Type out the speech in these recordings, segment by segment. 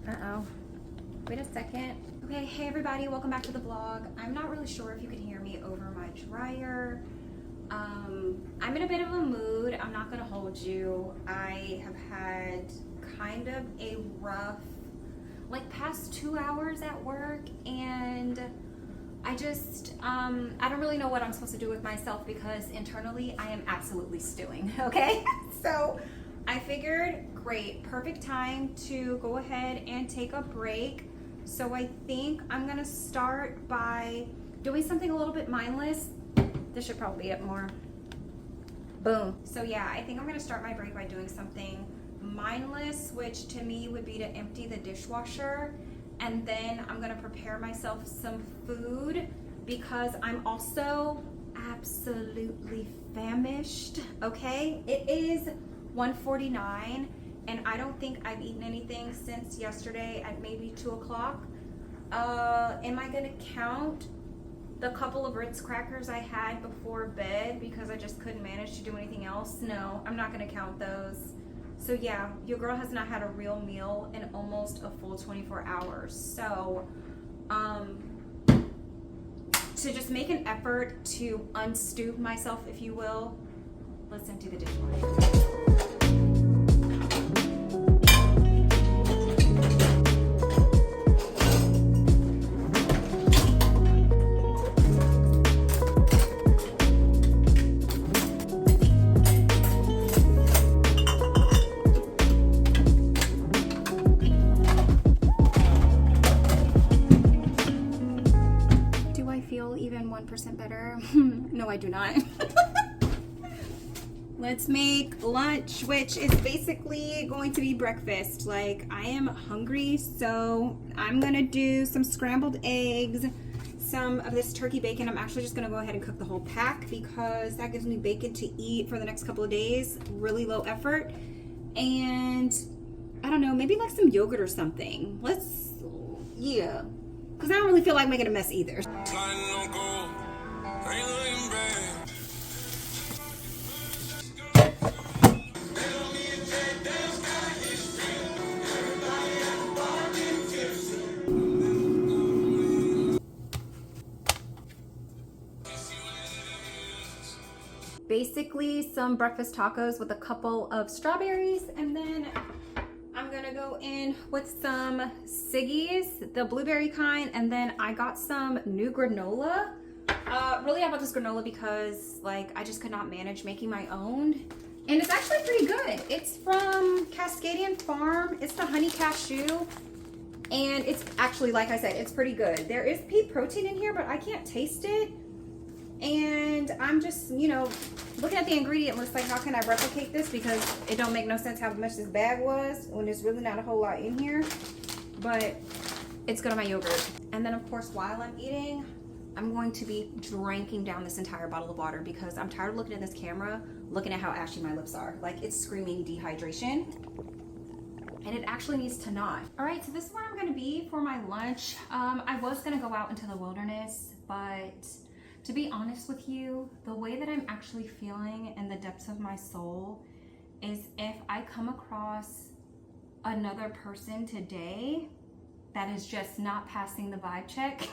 Uh-oh. Wait a second. Okay, hey everybody, welcome back to the vlog. I'm not really sure if you can hear me over my dryer. I'm in a bit of a mood. I'm not gonna hold you. I have had kind of a rough, past 2 hours at work, and I just, I don't really know what I'm supposed to do with myself because internally I am absolutely stewing, okay? So I figured, great, perfect time to go ahead and take a break. So I think I'm gonna start by doing something a little bit mindless. This should probably be up more. Boom. So yeah, I think I'm gonna start my break by doing something mindless, which to me would be to empty the dishwasher. And then I'm gonna prepare myself some food because I'm also absolutely famished, okay? It is 1:49 and I don't think I've eaten anything since yesterday at maybe 2 o'clock. Am I gonna count the couple of Ritz crackers I had before bed because I just couldn't manage to do anything else? No, I'm not gonna count those. So yeah, your girl has not had a real meal in almost a full 24 hours. So, to just make an effort to unstew myself, if you will, let's empty the dishwasher. Even 1% better? No, I do not. Let's make lunch, which is basically going to be breakfast. I am hungry, so I'm gonna do some scrambled eggs, some of this turkey bacon. I'm actually just gonna go ahead and cook the whole pack because that gives me bacon to eat for the next couple of days. Really low effort. And I don't know, maybe some yogurt or something. Yeah. Because I don't really feel like making a mess either. Basically some breakfast tacos with a couple of strawberries, and then I'm gonna go in with some Siggies, the blueberry kind, and then I got some new granola. Really I bought this granola because I just could not manage making my own. And it's actually pretty good. It's from Cascadian Farm. It's the honey cashew. And it's actually, like I said, it's pretty good. There is pea protein in here, but I can't taste it. And I'm just, looking at the ingredient list, how can I replicate this? Because it don't make no sense how much this bag was when there's really not a whole lot in here. But it's good on my yogurt. And then, of course, while I'm eating, I'm going to be drinking down this entire bottle of water because I'm tired of looking at this camera, looking at how ashy my lips are. It's screaming dehydration. And it actually needs to not. All right, so this is where I'm gonna be for my lunch. I was gonna go out into the wilderness, but to be honest with you, the way that I'm actually feeling in the depths of my soul is if I come across another person today that is just not passing the vibe check,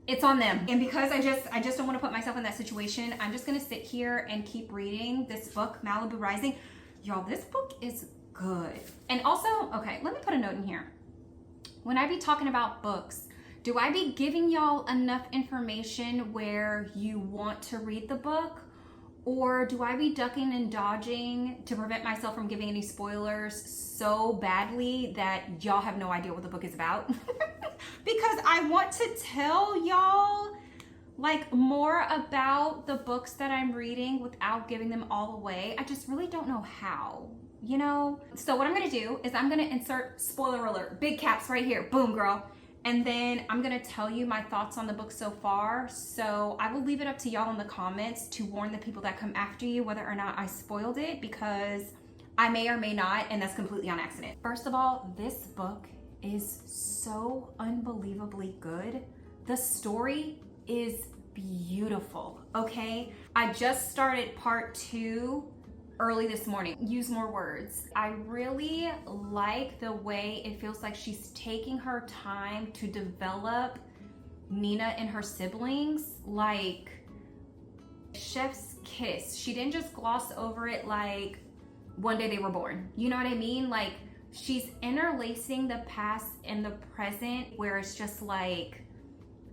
it's on them. And because I just don't want to put myself in that situation, I'm just gonna sit here and keep reading this book, Malibu Rising. Y'all, this book is good. And also, okay, let me put a note in here. When I be talking about books, do I be giving y'all enough information where you want to read the book? Or do I be ducking and dodging to prevent myself from giving any spoilers so badly that y'all have no idea what the book is about? Because I want to tell y'all more about the books that I'm reading without giving them all away. I just really don't know how, So what I'm gonna do is I'm gonna insert spoiler alert, big caps right here, boom girl. And then I'm gonna tell you my thoughts on the book so far. So I will leave it up to y'all in the comments to warn the people that come after you whether or not I spoiled it, because I may or may not, and that's completely on accident. First of all, this book is so unbelievably good. The story is beautiful, okay? I just started part 2 early this morning. Use more words. I really like the way it feels like she's taking her time to develop Nina and her siblings, like chef's kiss. She didn't just gloss over it like one day they were born. You know what I mean? Like, she's interlacing the past and the present, where it's just like,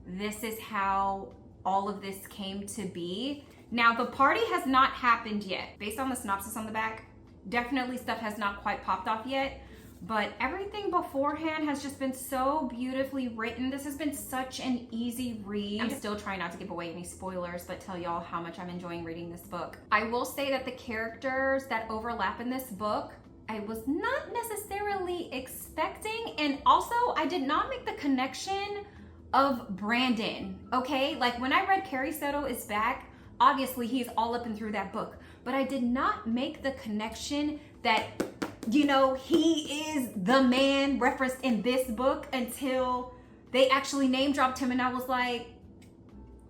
this is how all of this came to be. Now, the party has not happened yet. Based on the synopsis on the back, definitely stuff has not quite popped off yet, but everything beforehand has just been so beautifully written. This has been such an easy read. I'm still trying not to give away any spoilers, but tell y'all how much I'm enjoying reading this book. I will say that the characters that overlap in this book, I was not necessarily expecting, and also I did not make the connection of Brandon, okay? Like, when I read Carrie Soto is Back, obviously he's all up and through that book, but I did not make the connection that, you know, he is the man referenced in this book until they actually name dropped him, and I was like,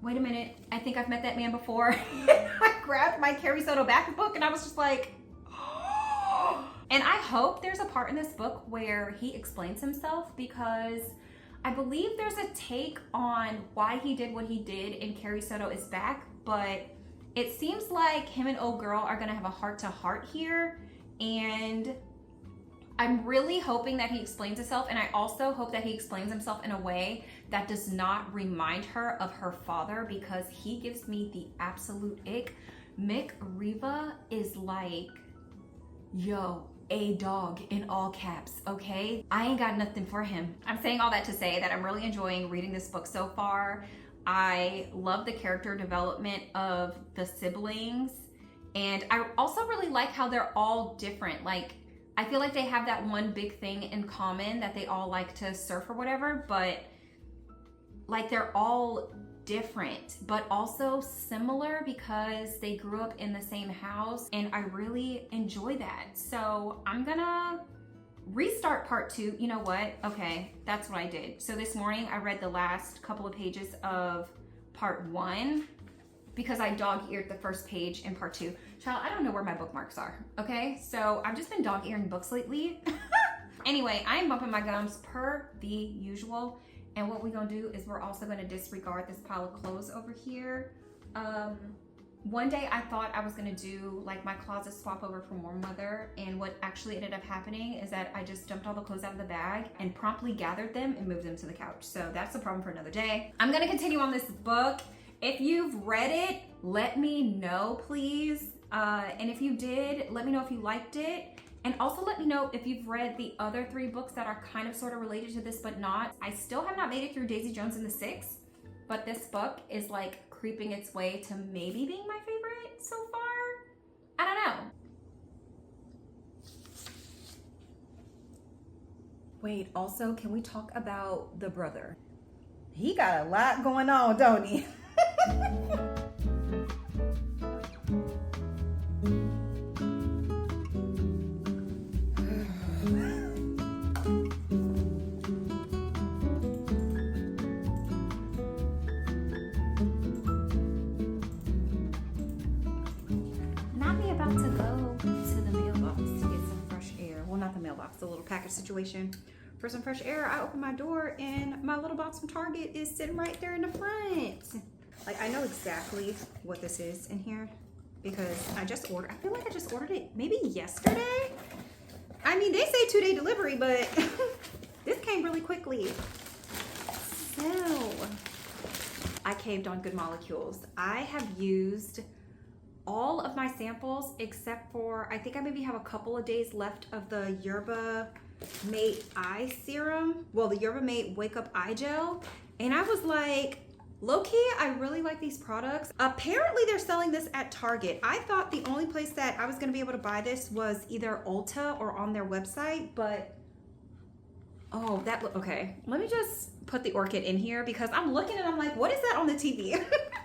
wait a minute, I think I've met that man before. I grabbed my Carrie Soto Back book and I was just like, and I hope there's a part in this book where he explains himself, because I believe there's a take on why he did what he did in Carrie Soto is Back, but it seems like him and old girl are gonna have a heart-to-heart here, and I'm really hoping that he explains himself, and I also hope that he explains himself in a way that does not remind her of her father, because he gives me the absolute ick. Mick Riva is like, yo, a dog in all caps, okay? I ain't got nothing for him. I'm saying all that to say that I'm really enjoying reading this book so far. I love the character development of the siblings, and I also really like how they're all different. Like, I feel like they have that one big thing in common, that they all like to surf or whatever, but like, they're all different but also similar because they grew up in the same house, and I really enjoy that. So I'm gonna restart part 2. You know what? Okay, that's what I did. So this morning I read the last couple of pages of part 1 because I dog-eared the first page in part 2. Child, I don't know where my bookmarks are, okay? So I've just been dog-earing books lately. Anyway, I am bumping my gums per the usual. And what we're gonna do is we're also gonna disregard this pile of clothes over here. One day I thought I was gonna do like my closet swap over from Warm Weather, and what actually ended up happening is that I just dumped all the clothes out of the bag and promptly gathered them and moved them to the couch. So that's a problem for another day. I'm gonna continue on this book. If you've read it, let me know, please. And if you did, let me know if you liked it. And also let me know if you've read the other 3 books that are kind of sort of related to this, but not. I still have not made it through Daisy Jones and the Six, but this book is like creeping its way to maybe being my favorite so far. I don't know. Wait, also, can we talk about the brother? He got a lot going on, don't he? Mailbox, a little package situation for some fresh air. I open my door and my little box from Target is sitting right there in the front. Like, I know exactly what this is in here because I just ordered. I feel like I just ordered it maybe yesterday. I mean, they say 2-day delivery, but this came really quickly. So I caved on Good Molecules. I have used all of my samples except for, I think I maybe have a couple of days left of the Yerba Mate Eye Serum. Well, the Yerba Mate Wake Up Eye Gel. And I was like, low-key, I really like these products. Apparently they're selling this at Target. I thought the only place that I was gonna be able to buy this was either Ulta or on their website, but oh, okay. Let me just put the orchid in here because I'm looking and I'm like, what is that on the TV?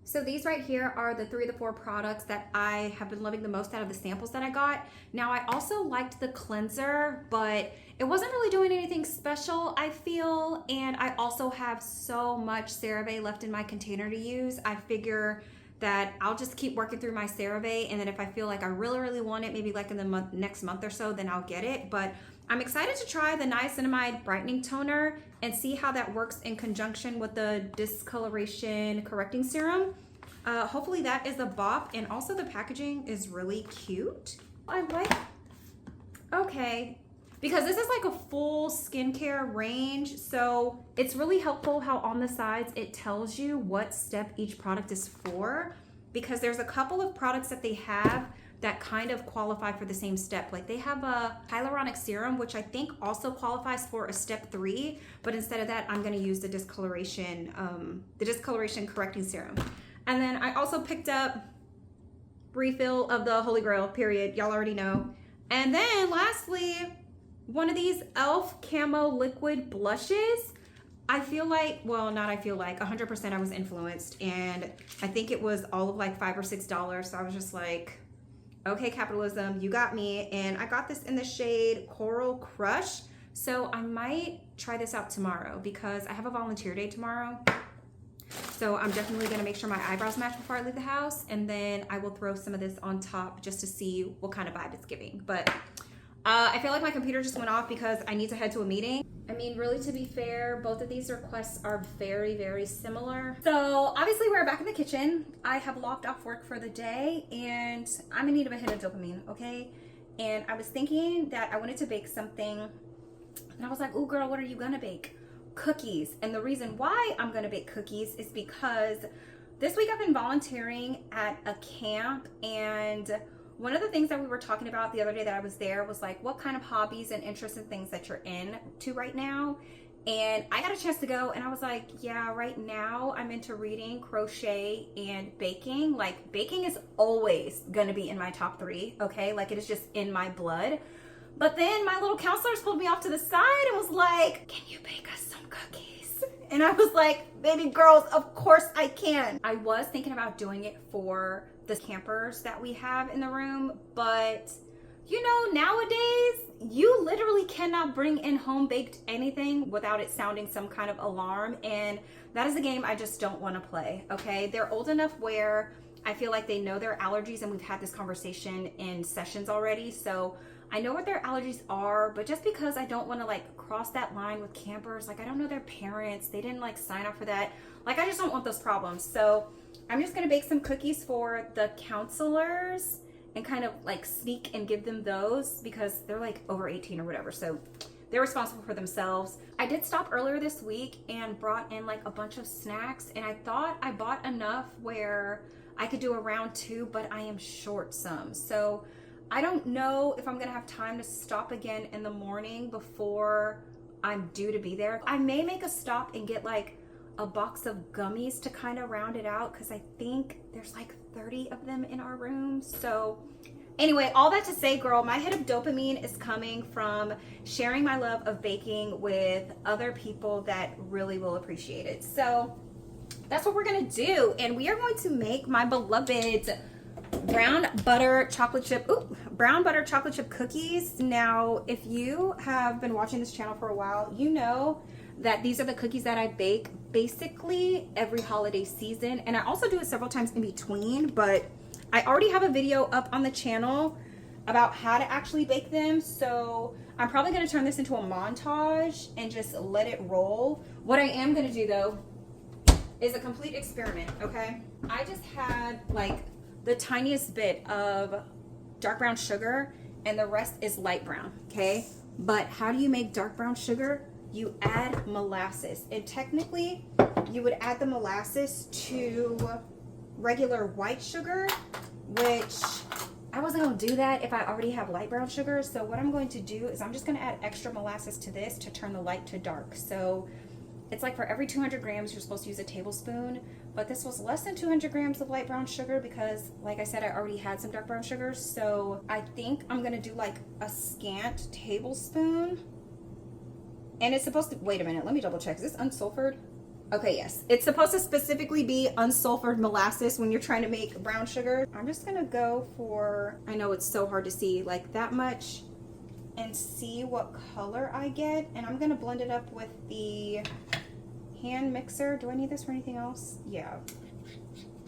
So these right here are the 3 of the 4 products that I have been loving the most out of the samples that I got. Now, I also liked the cleanser, but it wasn't really doing anything special, I feel. And I also have so much CeraVe left in my container to use. I figure that I'll just keep working through my CeraVe, and then if I feel like I really want it, maybe like in the next month or so, then I'll get it. But I'm excited to try the niacinamide brightening toner and see how that works in conjunction with the discoloration correcting serum. Hopefully that is a bop, and also the packaging is really cute. I like, okay, because this is like a full skincare range, so it's really helpful how on the sides it tells you what step each product is for, because there's a couple of products that they have that kind of qualify for the same step. Like they have a hyaluronic serum, which I think also qualifies for a step 3, but instead of that, I'm gonna use the discoloration correcting serum. And then I also picked up refill of the Holy Grail, period. Y'all already know. And then lastly, one of these e.l.f. Camo Liquid Blushes. I feel like, well, not I feel like, 100% I was influenced, and I think it was all of like $5 or $6, so I was just like, okay, capitalism, you got me. And I got this in the shade Coral Crush, so I might try this out tomorrow because I have a volunteer day tomorrow. So I'm definitely gonna make sure my eyebrows match before I leave the house, and then I will throw some of this on top just to see what kind of vibe it's giving. But I feel like my computer just went off because I need to head to a meeting. I mean, really, to be fair, both of these requests are very similar. So obviously we're back in the kitchen. I have logged off work for the day, and I'm in need of a hit of dopamine, okay? And I was thinking that I wanted to bake something, and I was like, oh girl, what are you gonna bake? Cookies. And the reason why I'm gonna bake cookies is because this week I've been volunteering at a camp, and one of the things that we were talking about the other day that I was there was like, what kind of hobbies and interests and things that you're into right now. And I got a chance to go, and I was like, yeah, right now I'm into reading, crochet, and baking. Like, baking is always gonna be in my top 3, okay? Like, it is just in my blood. But then my little counselors pulled me off to the side and was like, can you bake us some cookies? And I was like, baby girls, of course I can. I was thinking about doing it for the campers that we have in the room, but you know, nowadays you literally cannot bring in home baked anything without it sounding some kind of alarm, and that is a game I just don't want to play. Okay, they're old enough where I feel like they know their allergies, and we've had this conversation in sessions already, so I know what their allergies are. But just because I don't want to like cross that line with campers, like I don't know their parents, they didn't like sign up for that, like I just don't want those problems. So I'm just gonna bake some cookies for the counselors and kind of like sneak and give them those because they're like over 18 or whatever, so they're responsible for themselves. I did stop earlier this week and brought in like a bunch of snacks, and I thought I bought enough where I could do a round 2, but I am short some. So I don't know if I'm gonna have time to stop again in the morning before I'm due to be there. I may make a stop and get like a box of gummies to kind of round it out, because I think there's like 30 of them in our room. So anyway, all that to say, girl, my hit of dopamine is coming from sharing my love of baking with other people that really will appreciate it. So that's what we're gonna do, and we are going to make my beloved brown butter chocolate chip cookies. Now, if you have been watching this channel for a while, you know that these are the cookies that I bake basically every holiday season, and I also do it several times in between, but I already have a video up on the channel about how to actually bake them, so I'm probably going to turn this into a montage and just let it roll. What I am going to do though is a complete experiment, okay? I just had like the tiniest bit of dark brown sugar, and the rest is light brown, okay? But how do you make dark brown sugar? You add molasses, and technically you would add the molasses to regular white sugar, which I wasn't going to do that if I already have light brown sugar. So what I'm going to do is I'm just going to add extra molasses to this to turn the light to dark. So it's like for every 200 grams you're supposed to use a tablespoon, but this was less than 200 grams of light brown sugar because, like I said, I already had some dark brown sugar. So I think I'm going to do like a scant tablespoon. And it's supposed to, wait a minute, let me double check. Is this unsulfured? Okay, yes. It's supposed to specifically be unsulfured molasses when you're trying to make brown sugar. I'm just gonna go for, I know it's so hard to see, like that much, and see what color I get. And I'm gonna blend it up with the hand mixer. Do I need this for anything else? Yeah.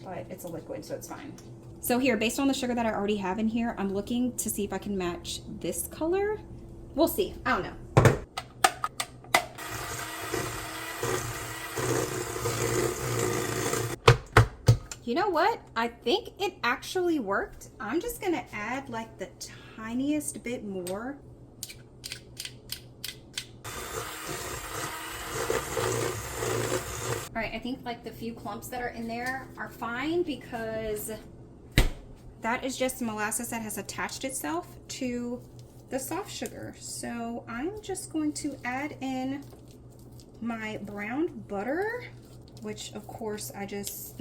but it's a liquid, so it's fine. So here, based on the sugar that I already have in here, I'm looking to see if I can match this color. We'll see. I don't know. You know what? I think it actually worked. I'm just gonna add like the tiniest bit more. All right, I think like the few clumps that are in there are fine because that is just molasses that has attached itself to the soft sugar. So I'm just going to add in my brown butter, which of course I just,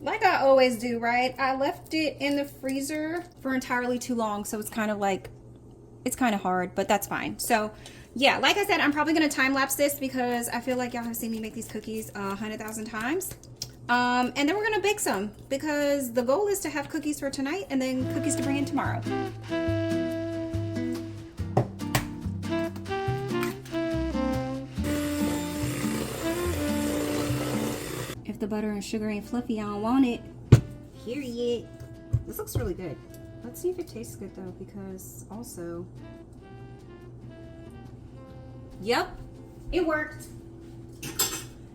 like I always do, right? I left it in the freezer for entirely too long, so it's kind of like, it's kind of hard, but that's fine. So yeah, like I said, I'm probably gonna time lapse this because I feel like y'all have seen me make these cookies 100,000 times. And then we're gonna bake some because the goal is to have cookies for tonight and then cookies to bring in tomorrow. If the butter and sugar ain't fluffy, I don't want it. Period. This looks really good. Let's see if it tastes good though, because also, yep, it worked.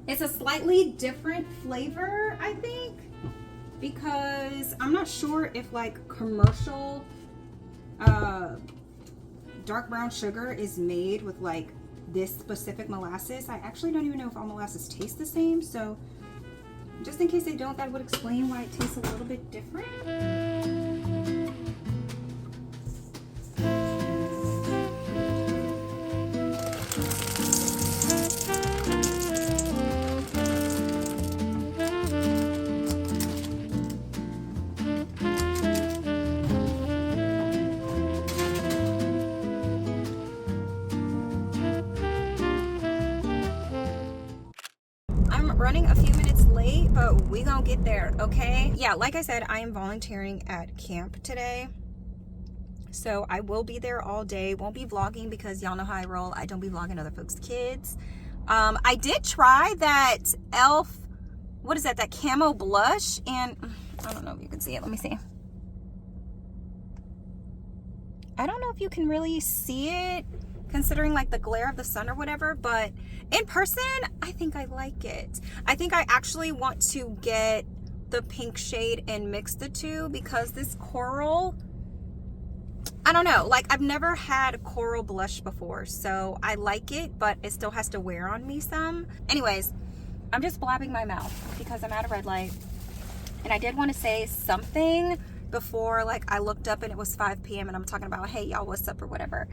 It's a slightly different flavor, I think, because I'm not sure if like commercial dark brown sugar is made with like this specific molasses. I actually don't even know if all molasses taste the same, so just in case they don't, that would explain why it tastes a little bit different. Running a few minutes late, but we gonna get there, okay? Yeah, like I said, I am volunteering at camp today, so I will be there all day. Won't be vlogging because y'all know how I roll. I don't be vlogging other folks' kids. I did try that elf, what is that camo blush, and I don't know if you can see it. Let me see. I don't know if you can really see it considering like the glare of the sun or whatever, but in person I think I like it. I think I actually want to get the pink shade and mix the two because this coral, I don't know, like I've never had coral blush before, so I like it, but it still has to wear on me some. Anyways, I'm just blabbing my mouth because I'm at a red light, and I did want to say something before like I looked up and it was 5 p.m. and I'm talking about, hey y'all, what's up or whatever.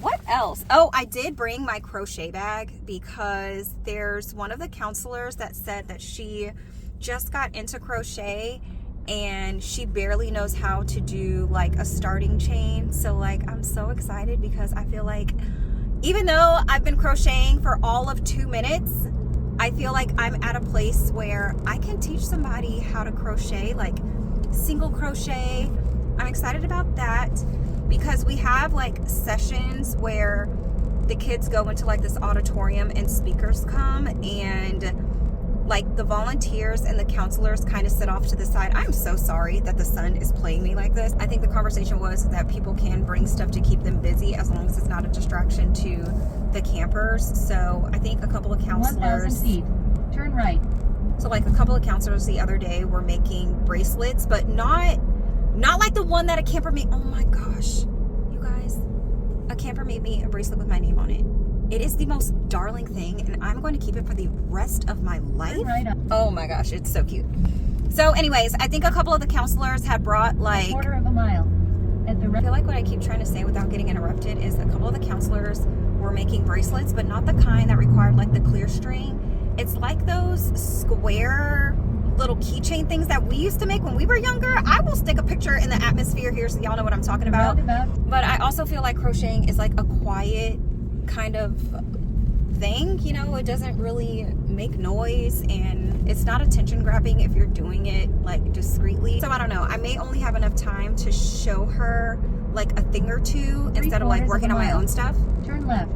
What else? Oh, I did bring my crochet bag because there's one of the counselors that said that she just got into crochet and she barely knows how to do like a starting chain. So like I'm so excited because I feel like even though I've been crocheting for all of 2 minutes, I feel like I'm at a place where I can teach somebody how to crochet, like single crochet. I'm excited about that because we have like sessions where the kids go into like this auditorium and speakers come, and like the volunteers and the counselors kind of sit off to the side. I'm so sorry that the sun is playing me like this. I think the conversation was that people can bring stuff to keep them busy as long as it's not a distraction to the campers. So I think a couple of counselors, 1,000 feet, turn right. So like a couple of counselors the other day were making bracelets, but not like the one that a camper made. Oh my gosh, you guys, a camper made me a bracelet with my name on it. It is the most darling thing, and I'm going to keep it for the rest of my life. Right up. Oh my gosh, it's so cute. So anyways, I think a couple of the counselors had brought like, 1/4 mile. At the I feel like what I keep trying to say without getting interrupted is a couple of the counselors were making bracelets, but not the kind that required like the clear string. It's like those square little keychain things that we used to make when we were younger. I will stick a picture in the atmosphere here so y'all know what I'm talking about. But I also feel like crocheting is like a quiet kind of thing, you know, it doesn't really make noise and it's not attention grabbing if you're doing it like discreetly. So I don't know, I may only have enough time to show her like a thing or two instead of like working on my own stuff. Turn left.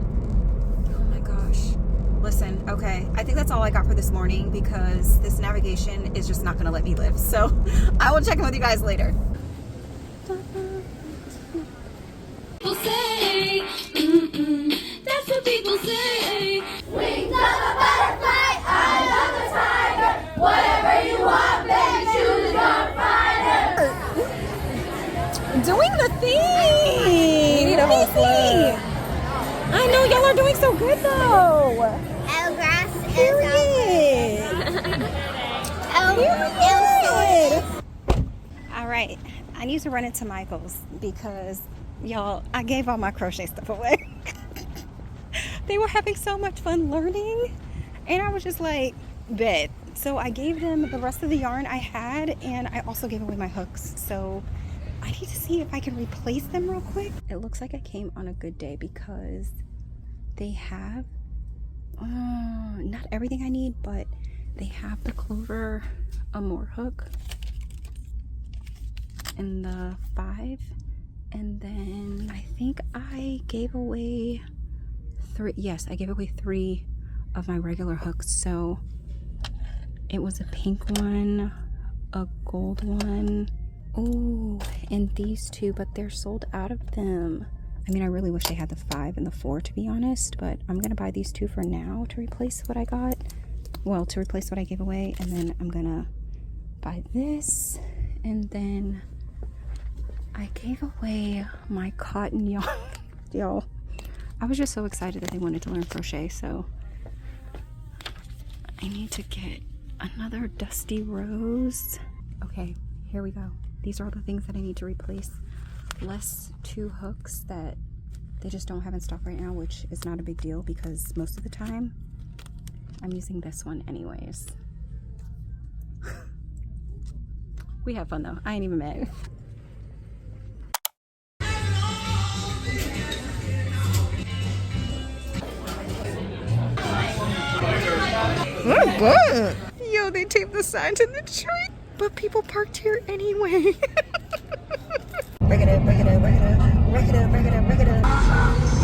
Oh my gosh. Listen, okay, I think that's all I got for this morning because this navigation is just not gonna let me live. So I will check in with you guys later. People say, that's what people say. Wings of a butterfly, eyes of a tiger. Whatever you want, baby, choose your fighter. Doing the thing! need a whole flag. I know, y'all are doing so good though! El grass is Period! Period! Alright, I need to run into Michael's because, y'all, I gave all my crochet stuff away. They were having so much fun learning, and I was just like, bet. So I gave them the rest of the yarn I had, and I also gave away my hooks. So I need to see if I can replace them real quick. It looks like I came on a good day because they have not everything I need, but they have the Clover Amore hook and the 5, and then I think I gave away 3. Yes, I gave away 3 of my regular hooks. So it was a pink one, a gold one, oh, and these 2, but they're sold out of them. I mean, I really wish they had the 5 and the 4, to be honest, but I'm gonna buy these 2 for now to replace what I got. Well, to replace what I gave away, and then I'm gonna buy this, and then I gave away my cotton yarn. Y'all, I was just so excited that they wanted to learn crochet, so I need to get another dusty rose. Okay, here we go. These are all the things that I need to replace. Less 2 hooks that they just don't have in stock right now, which is not a big deal because most of the time I'm using this one anyways. We have fun though. I ain't even mad. Oh, good. Yo, they taped the sign to the tree, but people parked here anyway. Break it up, break it up, break it up, break it up, break it up, break it up.